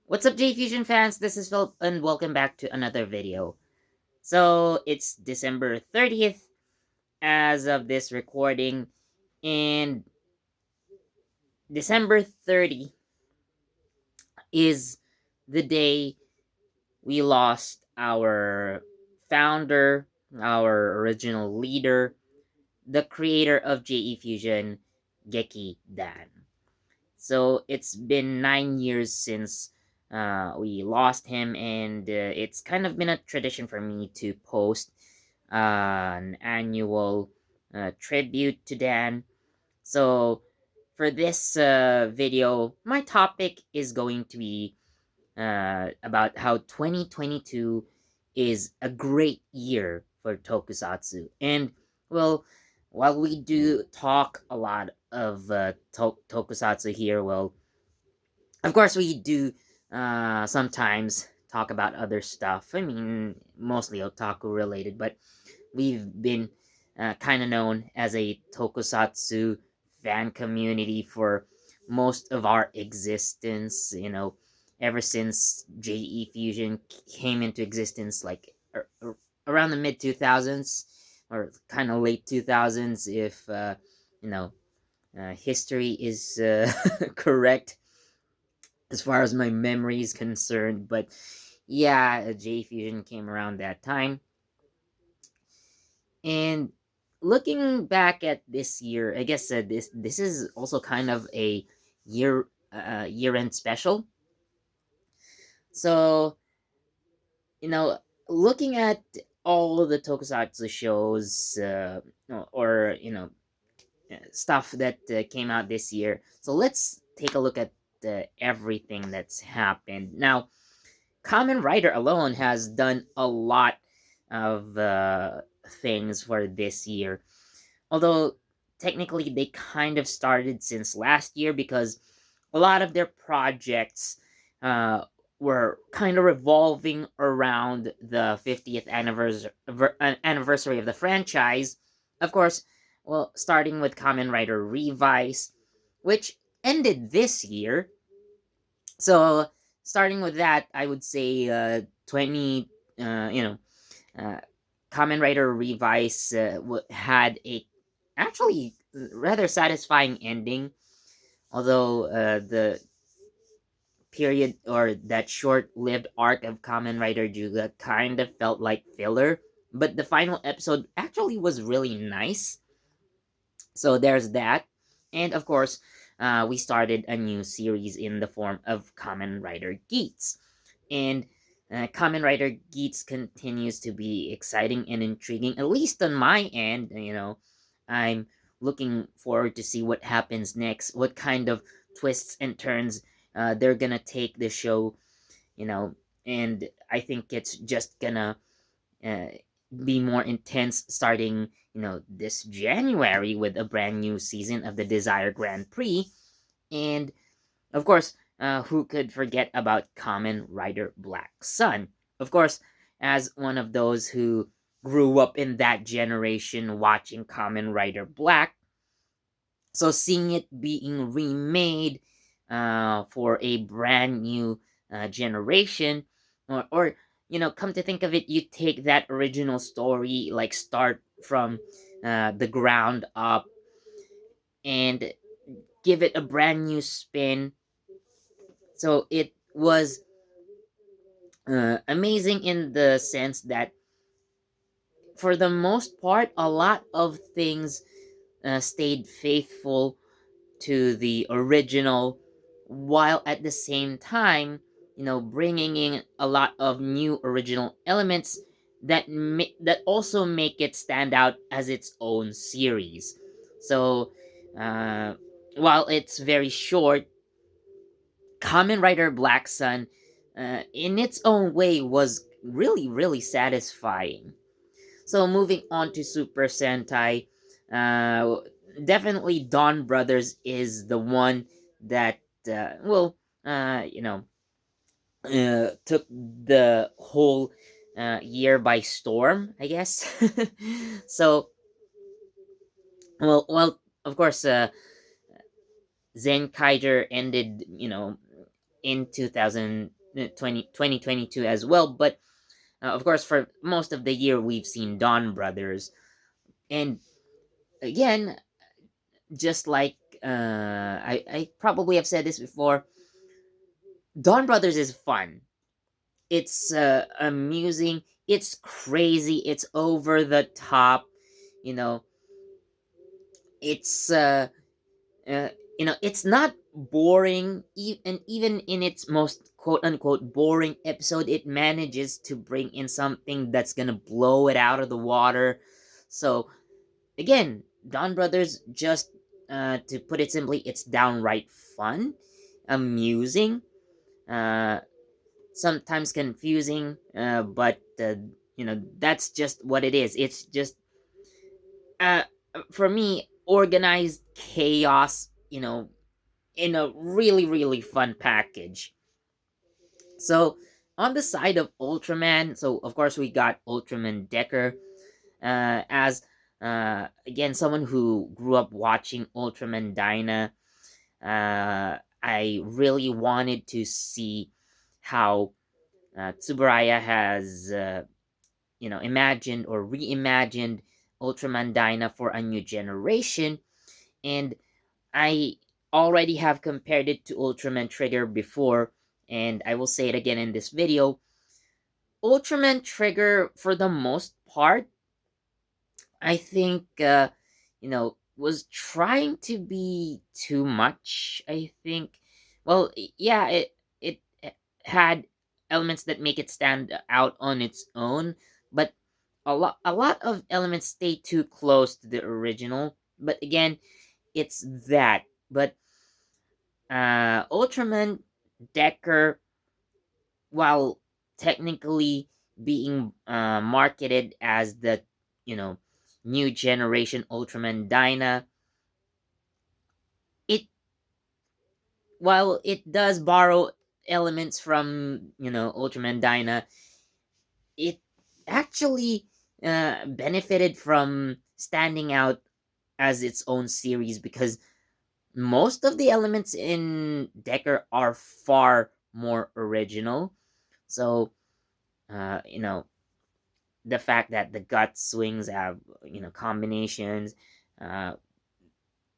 What's up, JEFusion fans? This is Philip, and welcome back to another video. So, it's December 30th as of this recording, and December 30 is the day we lost our founder, our original leader, the creator of JEFusion, GekiDan. So it's been 9 years since we lost him, and it's kind of been a tradition for me to post an annual tribute to Dan. So for this video, my topic is going to be about how 2022 is a great year for Tokusatsu. And, well, while we do talk a lot of Tokusatsu here, well, of course we do sometimes talk about other stuff. I mean, mostly otaku related, but we've been kind of known as a Tokusatsu fan community for most of our existence. Ever since JEFusion came into existence, like around the mid 2000s or kind of late 2000s, if you know history is correct as far as my memory is concerned. But yeah, JEFusion came around that time. And looking back at this year, I guess this is also kind of a year end special. So looking at all of the Tokusatsu shows, or stuff that came out this year. So let's take a look at everything that's happened. Now, Kamen Rider alone has done a lot of things for this year. Although technically they kind of started since last year because a lot of their projects uh, were kind of revolving around the 50th anniversary of the franchise. Of course, well, starting with Kamen Rider Revise, which ended this year. So starting with that, I would say 20, uh, you know, uh, Kamen Rider Revise had a actually rather satisfying ending. Although the period or that short-lived arc of Kamen Rider Juga kind of felt like filler, but the final episode actually was really nice. So there's that. And of course, we started a new series in the form of Kamen Rider Geats. And Kamen Rider Geats continues to be exciting and intriguing, at least on my end. I'm looking forward to see what happens next, what kind of twists and turns they're gonna take the show, you know, and I think it's just gonna uh, be more intense starting, this January with a brand new season of the Desire Grand Prix. And of course, who could forget about Kamen Rider Black Sun? Of course, as one of those who grew up in that generation watching Kamen Rider Black, so seeing it being remade for a brand new generation, or come to think of it, you take that original story, like start from the ground up and give it a brand new spin. So it was amazing in the sense that, for the most part, a lot of things stayed faithful to the original, while at the same time, bringing in a lot of new original elements that also make it stand out as its own series. So, uh, while it's very short, Kamen Rider Black Sun, in its own way, was really, really satisfying. So moving on to Super Sentai, uh, definitely Dawn Brothers is the one that took the whole year by storm, I guess. So of course, Zen Kaiser ended, in 2000. 2022 as well. But of course, for most of the year, we've seen Dawn Brothers. And again, just like I probably have said this before, Dawn Brothers is fun. It's amusing. It's crazy. It's over the top. You know, it's uh, it's not boring. And even in its most quote unquote boring episode, it manages to bring in something that's gonna blow it out of the water. So again, Dawn Brothers, just to put it simply, it's downright fun, amusing, uh, sometimes confusing, but that's just what it is. It's just uh, for me, organized chaos, in a really really fun package. So on the side of Ultraman, so of course we got Ultraman Decker, as again someone who grew up watching Ultraman Dyna. I really wanted to see how Tsuburaya has imagined or reimagined Ultraman Dyna for a new generation, and I already have compared it to Ultraman Trigger before, and I will say it again in this video. Ultraman Trigger, for the most part, I think was trying to be too much. I think, well, yeah, it had elements that make it stand out on its own, but a lot of elements stay too close to the original. But again, it's that. But Ultraman Decker, while technically being marketed as the you know new generation Ultraman Dyna, it while it does borrow elements from Ultraman Dyna, it actually benefited from standing out as its own series, because most of the elements in Decker are far more original. So uh, you know the fact that the gut swings have combinations, uh,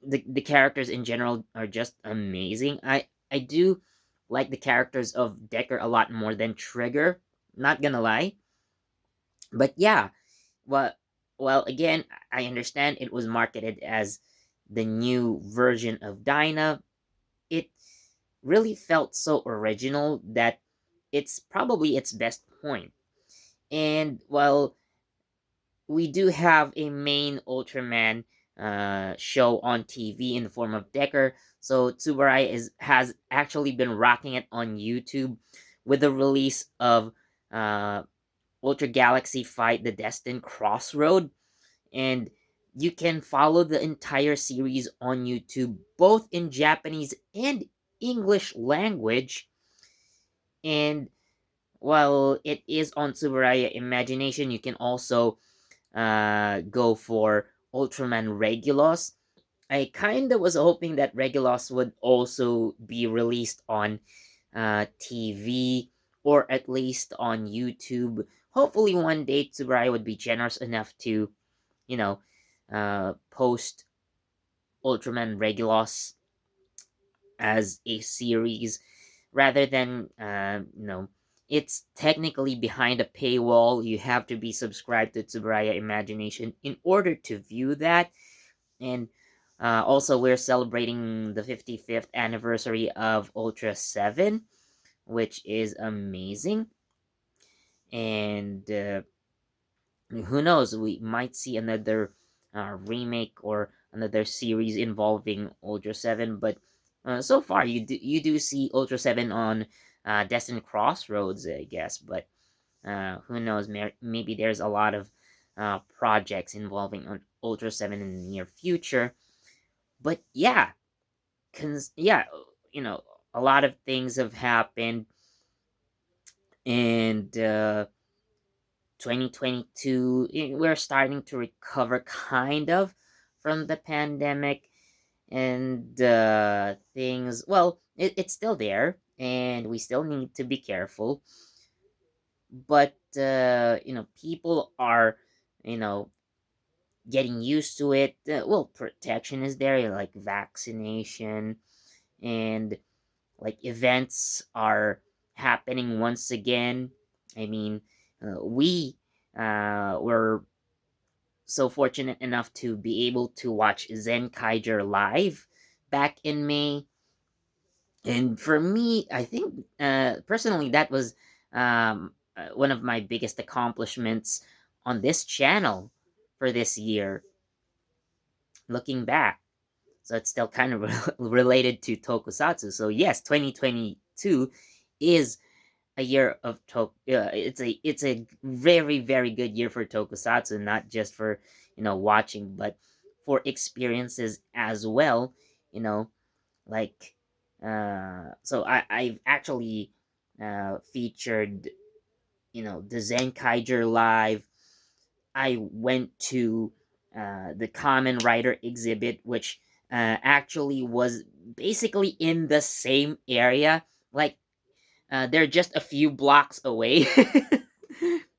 the characters in general are just amazing. I do like the characters of Decker a lot more than Trigger, not gonna lie. But yeah, well, again, I understand it was marketed as the new version of Dyna. It really felt so original that it's probably its best point. And while we do have a main Ultraman show on TV in the form of Decker, so Tsubarai has actually been rocking it on YouTube with the release of uh, Ultra Galaxy Fight: The Destined Crossroad, and you can follow the entire series on YouTube, both in Japanese and English language. And while it is on Tsuburaya Imagination, you can also go for Ultraman Regulus. I kind of was hoping that Regulus would also be released on TV, or at least on YouTube. Hopefully, one day Tsuburaya would be generous enough to, you know, post Ultraman Regulus as a series, rather than it's technically behind a paywall. You have to be subscribed to Tsuburaya Imagination in order to view that. And also, we're celebrating the 55th anniversary of Ultra 7, which is amazing. And who knows, we might see another remake or another series involving Ultra 7. But so far, you do see Ultra 7 on Destined Crossroads, I guess. But who knows, maybe there's a lot of projects involving Ultra 7 in the near future. But yeah, yeah, a lot of things have happened. And 2022, we're starting to recover kind of from the pandemic. And things, well, it's still there. and we still need to be careful. But people are, you know, getting used to it. Well, protection is there, like vaccination, and like events are happening once again. I mean, we were so fortunate enough to be able to watch Zen Kaiser live back in May. And for me, I think personally that was one of my biggest accomplishments on this channel for this year, looking back. So it's still kind of related to Tokusatsu. So yes, 2022 is a year of it's a very very good year for Tokusatsu, not just for watching, but for experiences as well. You know, like I've actually featured the Zen Kaiser live. I went to the Common Rider exhibit, which actually was basically in the same area. Like they're just a few blocks away.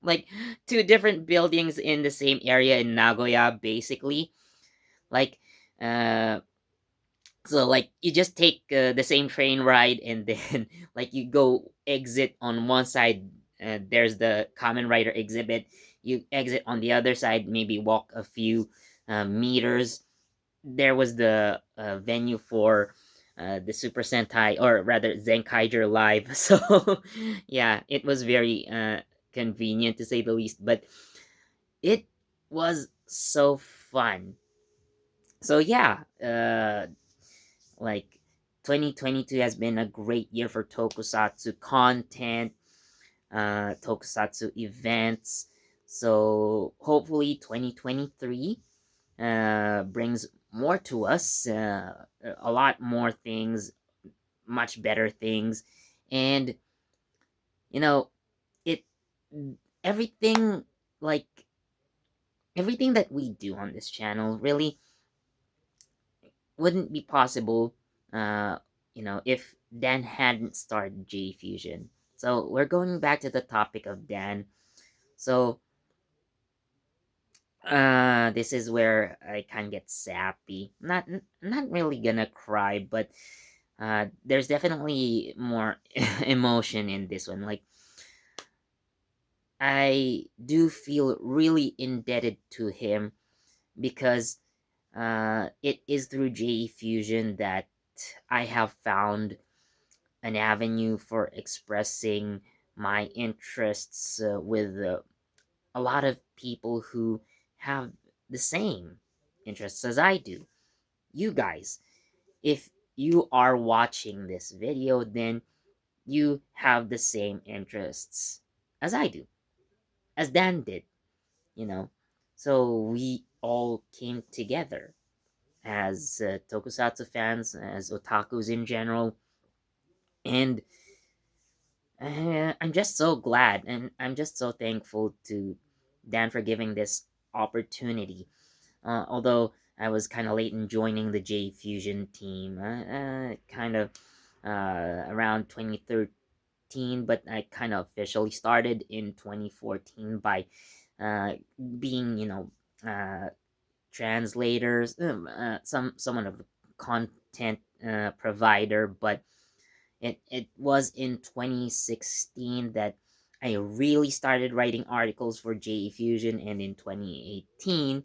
Like two different buildings in the same area in Nagoya, basically. Like, uh, so like you just take the same train ride, and then like you go exit on one side. There's the Common Rider exhibit. You exit on the other side, maybe walk a few meters. There was the venue for the Super Sentai, or rather Zenkaiger Live. So yeah, it was very convenient to say the least, but it was so fun. So yeah, like 2022 has been a great year for Tokusatsu content, Tokusatsu events. So hopefully 2023 brings more to us, a lot more things, much better things, and you know it everything like everything that we do on this channel really wouldn't be possible, uh, if Dan hadn't started JEFusion. So we're going back to the topic of Dan. So this is where I kind of get sappy. Not really gonna cry, but there's definitely more emotion in this one. Like I do feel really indebted to him because it is through JEFusion that I have found an avenue for expressing my interests with a lot of people who have the same interests as I do. You guys, if you are watching this video, then you have the same interests as I do, as Dan did, you know. So we all came together as tokusatsu fans, as otakus in general, and I'm just so glad, and I'm just so thankful to Dan for giving this opportunity. Although I was kind of late in joining the JEFusion team, kind of around 2013, but I kind of officially started in 2014 by uh, being, uh, translators, someone of the content provider, but it was in 2016 that I really started writing articles for JEFusion, and in 2018,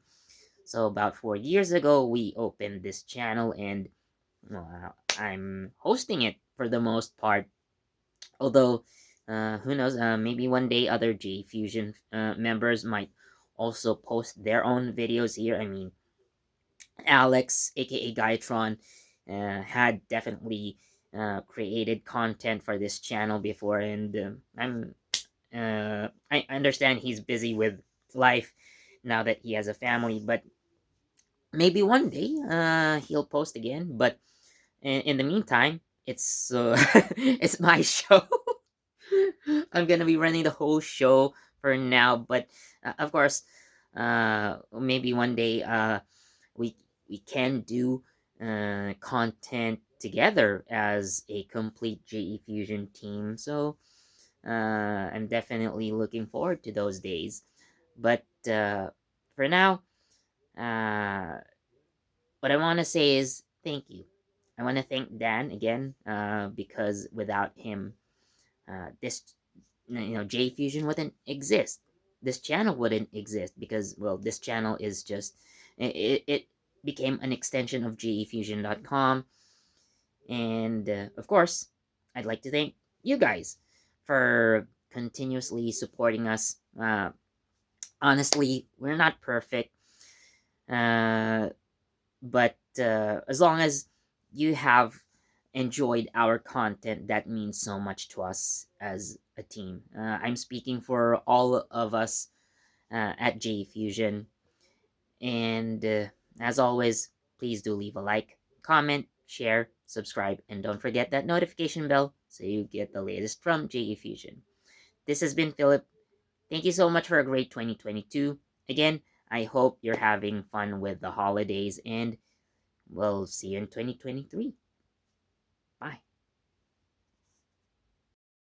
so about 4 years ago, we opened this channel, and I'm hosting it for the most part. Although, who knows? Maybe one day other JEFusion members might also post their own videos here. I mean, Alex, aka Gaitron, had definitely created content for this channel before, and I understand he's busy with life now that he has a family, but maybe one day he'll post again. But in the meantime, it's it's my show. I'm gonna be running the whole show for now, but of course, maybe one day we can do content together as a complete JEFusion team. So I'm definitely looking forward to those days. But for now, uh, what I want to say is thank you. I want to thank Dan again because without him, this J Fusion wouldn't exist. This channel wouldn't exist because well, this channel is just it became an extension of JEFusion.com, and of course, I'd like to thank you guys for continuously supporting us. Honestly, we're not perfect, uh, but as long as you have enjoyed our content, that means so much to us as a team. I'm speaking for all of us at JFusion. And as always, please do leave a like, comment, share, subscribe, and don't forget that notification bell so you get the latest from JEFusion. This has been Philip. Thank you so much for a great 2022. Again, I hope you're having fun with the holidays, and we'll see you in 2023. Bye.